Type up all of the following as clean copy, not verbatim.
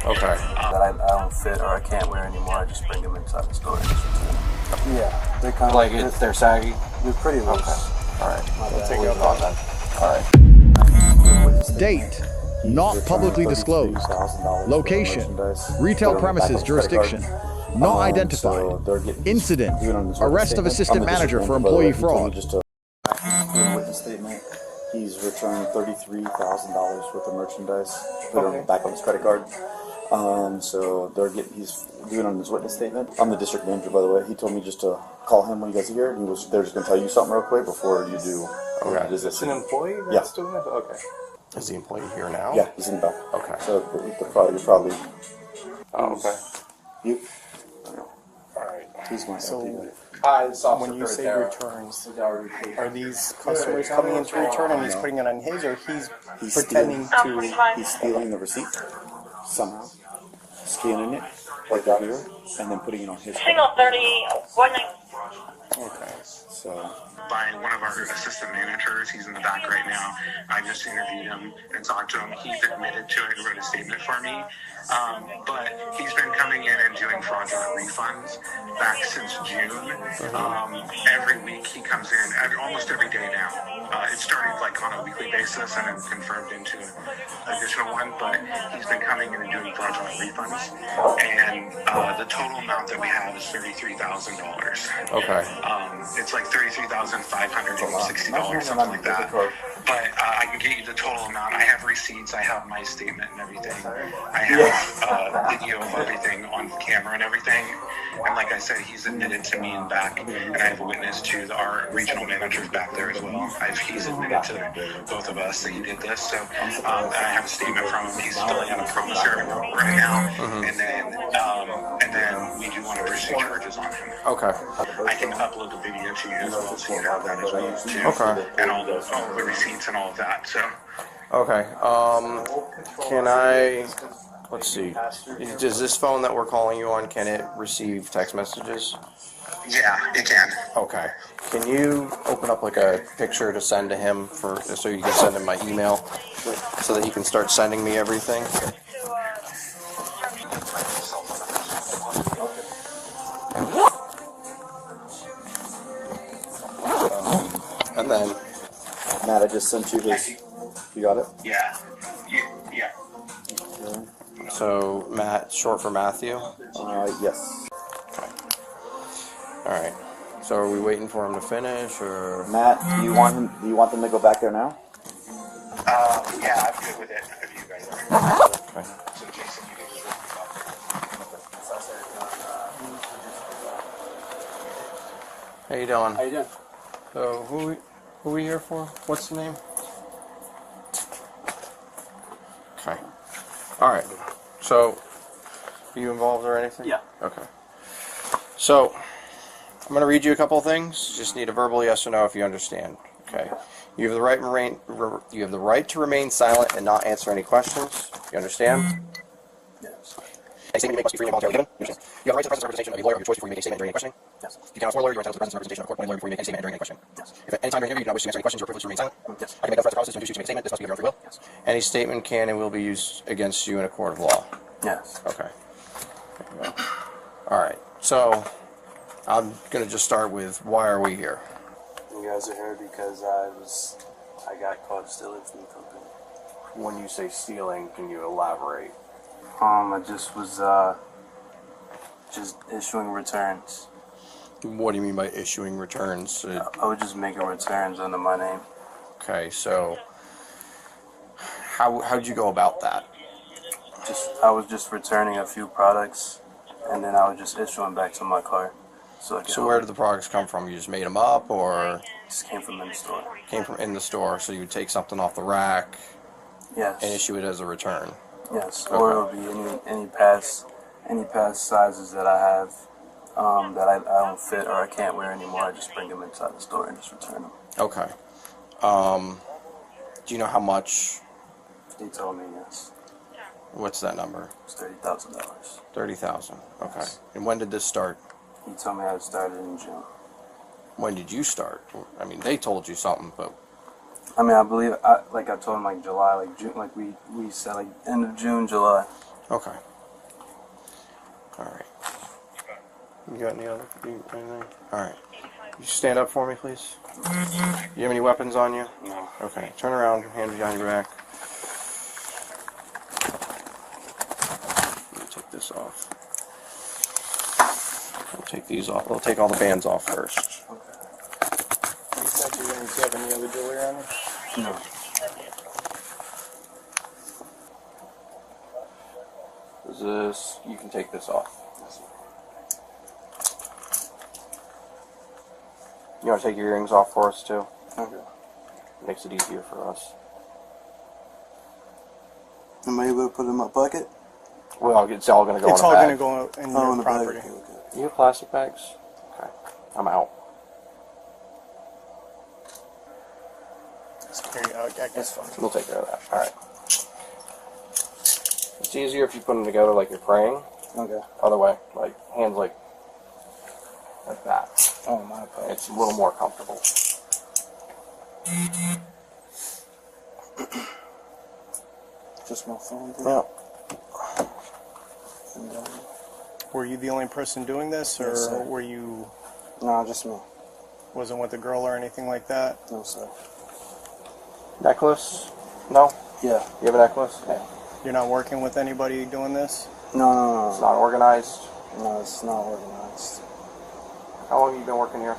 Okay. That I don't fit or I can't wear anymore, I just bring them inside the store and just return them. Yeah, they're kind of Like they're saggy? They're pretty loose. Okay. Alright. I'll take it on then. Alright. Date, not publicly disclosed. Location, retail premises jurisdiction, not identified. Incident, arrest of assistant manager for employee fraud. Witness statement. He's returned $33,000 worth of merchandise. Put it back on his credit card. So he's doing it on his witness statement. I'm the district manager, by the way. He told me just to call him when you guys are here. They're just going to tell you something real quick before you do. Okay. Is this an employee that's doing it? Okay. Is the employee here now? Yeah, he's in the back. Okay. So you're probably. Oh, okay. You. Alright. He's my When you say returns, are these customers coming in to return and he's putting it on his, or he's pretending to... He's stealing the receipt somehow, scanning it like that here, and then putting it on his. Single 31. Okay. So. By one of our assistant managers. He's in the back right now. I just interviewed him and talked to him. He's admitted to it and wrote a statement for me. But he's been coming in and doing fraudulent refunds back since June. Every week he comes in, almost every day now. It started like on a weekly basis and then confirmed into an additional one, but he's been coming in and doing fraudulent refunds. And the total amount that we have is $33,000. Okay. It's like $33,560, something like that. But I can get you the total amount. I have receipts. I have my statement and everything. I have video of everything on camera and everything. And like I said, he's admitted to me and back. And I have a witness to our regional managers back there as well. He's admitted to both of us that he did this. So and I have a statement from him. He's filling out a promissory note right now. And then we do want to pursue charges on him. Okay. I can upload the video to you as well, so you have that as well too. Okay. And all the receipts and all of that. So. Okay. Can I... Let's see. Does this phone that we're calling you on, can it receive text messages? Yeah, it can. Okay. Can you open up like a picture to send to him so you can send him my email so that he can start sending me everything? And then... Matt, I just sent you his. You got it? Yeah. Yeah. Okay. So, Matt, short for Matthew? Yes. Okay. Alright. So are we waiting for him to finish, or...? Matt, do you want them to go back there now? Yeah, I'm good with it. If you guys are. Okay. So Jason, you can just How you doing? How you doing? So, who are we here for? What's the name? Okay. Alright. So, are you involved or anything? Yeah. Okay. So, I'm going to read you a couple of things. Just need a verbal yes or no if you understand. Okay. You have the right to remain silent and not answer any questions. You understand? Yes. Any statement you make must be free and voluntarily given. You understand? You have the right to the presence and representation of a lawyer of your choice before you make a statement during any questioning. Yes. You cannot swear a lawyer. You are entitled to the presence and representation of a court appointed lawyer before you make any statement during any questioning. Yes. If at any time during the interview you do not wish to answer any questions, you are privileged to remain silent. Yes. I can make no threats or promises to induce you to make a statement. This must be of your own free will. Yes. Any statement can and will be used against you in a court of law. Yes. Okay. There you go. All right. So I'm going to just start with, why are we here? You guys are here because I got caught stealing from the company. When you say stealing, can you elaborate? I just was just issuing returns. What do you mean by issuing returns? I was just making returns under my name. Okay, so how'd you go about that? I was just returning a few products, and then I was just issuing back to my car. So where did the products come from? You just made them up, or just came from in the store? Came from in the store, so you would take something off the rack Yes. and issue it as a return. Yes. Okay. Or it'll be any past sizes that I have that I don't fit or I can't wear anymore. I just bring them inside the store and just return them. Okay. Do you know how much? He told me yes. What's that number? It's $30,000. $30,000. Okay. And when did this start? He told me I started in June. When did you start? I mean, they told you something, but I mean, I believe, like I told him, like July, like June, like we said, like end of June, July. Okay. All right. You got anything? All right. You stand up for me, please. You have any weapons on you? No. Okay. Turn around. Hands behind your back. Let me take this off. I'll take these off. We'll take all the bands off first. Okay. Do you have any other jewelry on you? No. Is this? You can take this off. You want to take your earrings off for us too? Okay. Makes it easier for us. Am I able to put it in my pocket? Well, it's all going to go It's in a all bag. going to go in Oh, your in the bag. property. Okay, okay. You have plastic bags? Okay. I'm out. I guess fine. We'll take care of that. Alright. It's easier if you put them together like you're praying. Okay. Other way. Like, hands like that. Oh, my apologies. It's a little more comfortable. Just my phone. Yeah. And, Were you the only person doing this, or Yes, sir. were you no, just me. wasn't with a girl or anything like that? No, sir. Necklace? No? Yeah. You have a necklace? Yeah. You're not working with anybody doing this? No, It's not organized? no, it's not organized. How long have you been working here?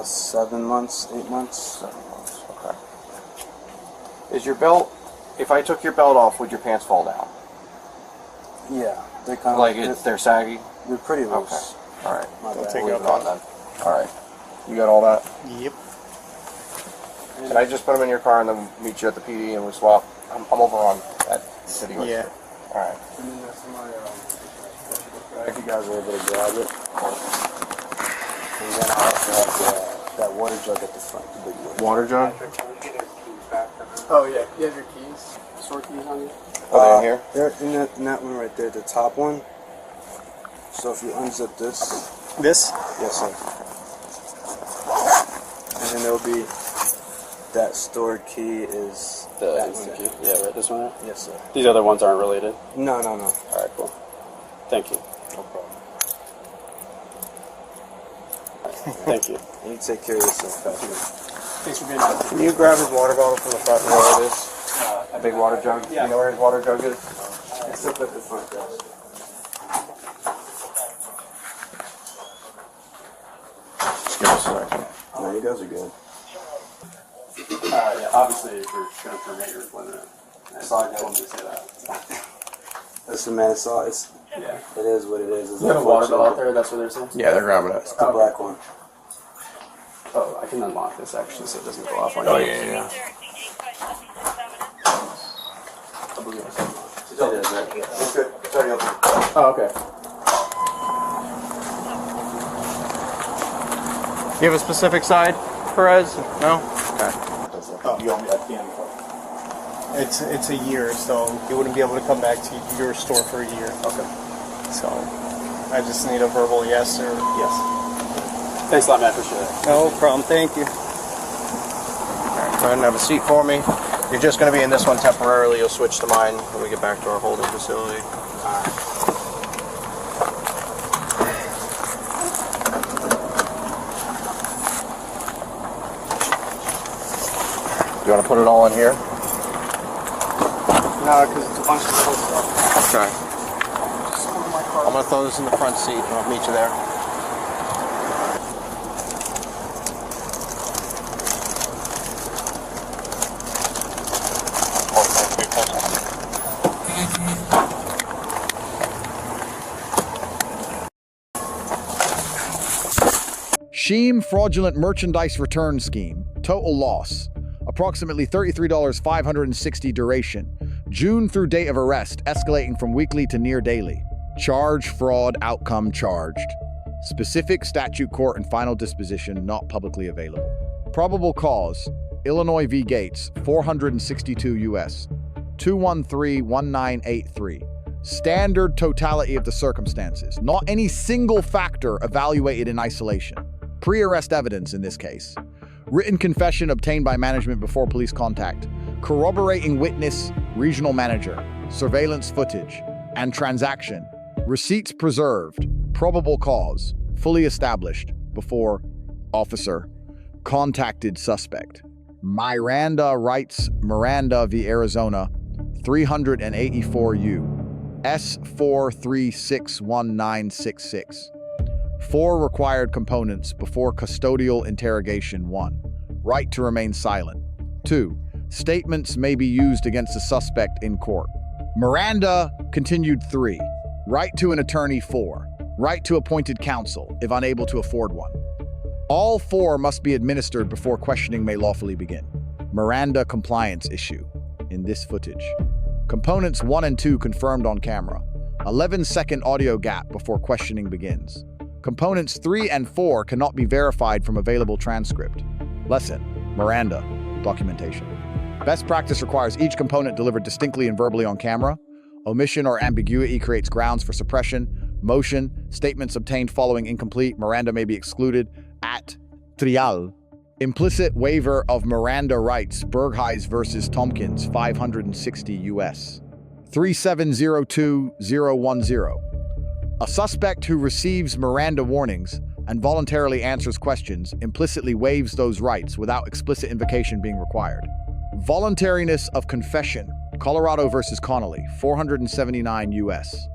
7 months, 8 months. 7 months. Okay. Is your belt, if I took your belt off, would your pants fall down? Yeah, they kind of Like they're saggy? they're pretty Okay. loose. Alright. My Don't bad. take Leave it it off. on then. Alright. You got all that? Yep. Can I just put them in your car and then meet you at the PD and we swap? I'm over on that City West Yeah. Street. Alright. And then that's my, if you guys are able to grab it. And then I also have that water jug at the front, the big one. Water jug? Oh yeah, you have your keys, store keys on you. Are they in here? They're in that one right there, the top one. So if you unzip this, This? yes sir. And then there'll be that store key is The that instant one. key. Yeah, right. This one. Right? Yes sir. These other ones aren't related. No. All right, cool. Thank you. No problem. Thank you. And you take care of yourself. Thanks for being on. Can you grab his water bottle from the front and where it is? A big water jug? Yeah. You know where his water jug is? It's up at the front desk. Just give us a second. No, you guys are good. Yeah, obviously, we're going to terminate your employment. I saw you told me to say that. Listen, man, it's Yeah. it is what it is. It's You have a water bill out unfortunate. there? That's what they're saying? Yeah, they're grabbing it. It's the black one. Oh, I can unlock this actually so it doesn't go off on Oh, you. yeah. I believe it's unlocked. It is, right? It's good. It's already open. Oh, okay. You have a specific side, Perez? No? Okay. You owe me that candy. It's a year, so you wouldn't be able to come back to your store for a year. Okay. So I just need a verbal yes or Yes. Thanks a lot, man. Appreciate it. no problem. Thank you. All right, go ahead and have a seat for me. You're just going to be in this one temporarily. You'll switch to mine when we get back to our holding facility. You want to put it all in here? No, because it's a bunch of little stuff. Okay. I'm going to throw this in the front seat and I'll meet you there. Sheem fraudulent merchandise return scheme. Total loss. Approximately $33,560 duration. June through date of arrest, escalating from weekly to near daily. Charge, fraud, outcome charged. Specific statute court and final disposition not publicly available. Probable cause, Illinois v. Gates, 462 U.S. 213-1983. Standard totality of the circumstances, not any single factor evaluated in isolation. Pre-arrest evidence in this case. Written confession obtained by management before police contact. Corroborating witness, regional manager. Surveillance footage. And transaction. Receipts preserved. Probable cause. Fully established before officer. Contacted suspect. Miranda writes Miranda v. Arizona 384U. S4361966. 4 required components before custodial interrogation. 1. Right to remain silent. 2. Statements may be used against the suspect in court. Miranda continued. 3. Right to an attorney. 4. Right to appointed counsel, if unable to afford one. All 4 must be administered before questioning may lawfully begin. Miranda compliance issue in this footage. Components 1 and 2 confirmed on camera. 11-second audio gap before questioning begins. Components 3 and 4 cannot be verified from available transcript. Lesson: Miranda documentation. Best practice requires each component delivered distinctly and verbally on camera. Omission or ambiguity creates grounds for suppression. Motion, statements obtained following incomplete, Miranda may be excluded. At trial. Implicit waiver of Miranda rights, Bergheis versus Tompkins, 560 U.S. 3702010. A suspect who receives Miranda warnings and voluntarily answers questions implicitly waives those rights without explicit invocation being required. Voluntariness of confession, Colorado versus Connelly, 479 U.S.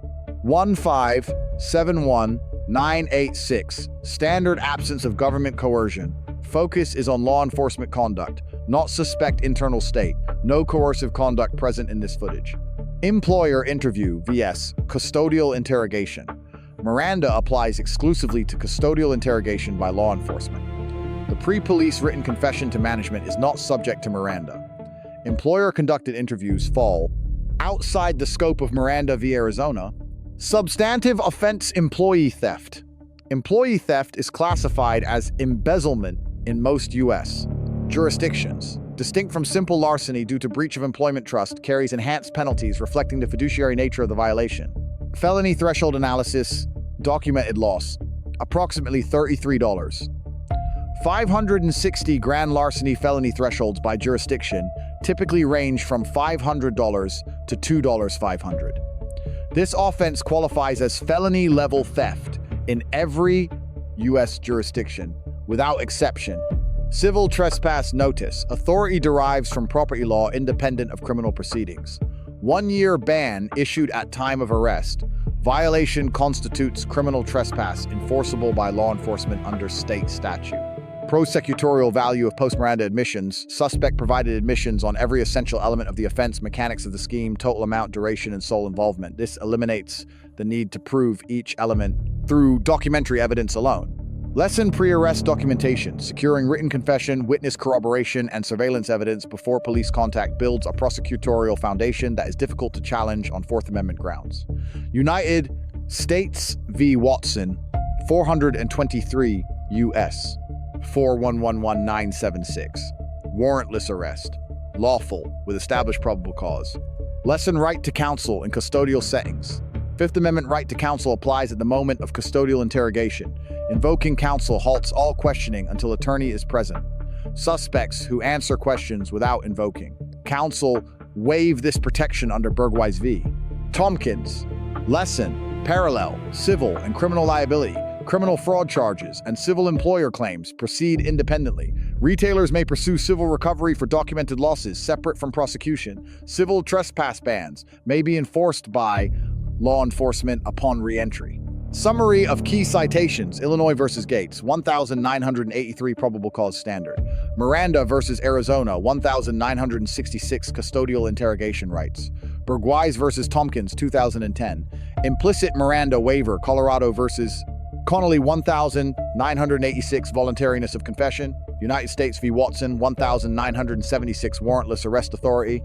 1571986. Standard absence of government coercion. Focus is on law enforcement conduct, not suspect internal state. No coercive conduct present in this footage. Employer interview vs. custodial interrogation. Miranda applies exclusively to custodial interrogation by law enforcement. The pre-police written confession to management is not subject to Miranda. Employer-conducted interviews fall outside the scope of Miranda v. Arizona. Substantive offense: employee theft. Employee theft is classified as embezzlement in most U.S. jurisdictions. Distinct from simple larceny due to breach of employment trust, carries enhanced penalties reflecting the fiduciary nature of the violation. Felony threshold analysis, documented loss, approximately $33. 560 grand larceny felony thresholds by jurisdiction typically range from $500 to $2,500. This offense qualifies as felony level theft in every U.S. jurisdiction, without exception. Civil trespass notice. Authority derives from property law independent of criminal proceedings. 1-year ban issued at time of arrest. Violation constitutes criminal trespass enforceable by law enforcement under state statute. Prosecutorial value of post-Miranda admissions. Suspect provided admissions on every essential element of the offense, mechanics of the scheme, total amount, duration, and sole involvement. This eliminates the need to prove each element through documentary evidence alone. Lesson: pre-arrest documentation. Securing written confession, witness corroboration, and surveillance evidence before police contact builds a prosecutorial foundation that is difficult to challenge on Fourth Amendment grounds. United States v. Watson, 423 U.S. 4111976. Warrantless arrest. Lawful, with established probable cause. Lesson: right to counsel in custodial settings. Fifth Amendment right to counsel applies at the moment of custodial interrogation. Invoking counsel halts all questioning until attorney is present. Suspects who answer questions without invoking counsel waive this protection under Bergheis v. Tompkins. Lesson: parallel, civil, and criminal liability. Criminal fraud charges and civil employer claims proceed independently. Retailers may pursue civil recovery for documented losses separate from prosecution. Civil trespass bans may be enforced by law enforcement upon re-entry. Summary of key citations: Illinois versus Gates, 1983 probable cause standard. Miranda versus Arizona, 1966 custodial interrogation rights. Bergheis versus Tompkins, 2010. Implicit Miranda waiver, Colorado versus Connelly, 1986 voluntariness of confession. United States v. Watson, 1976 warrantless arrest authority.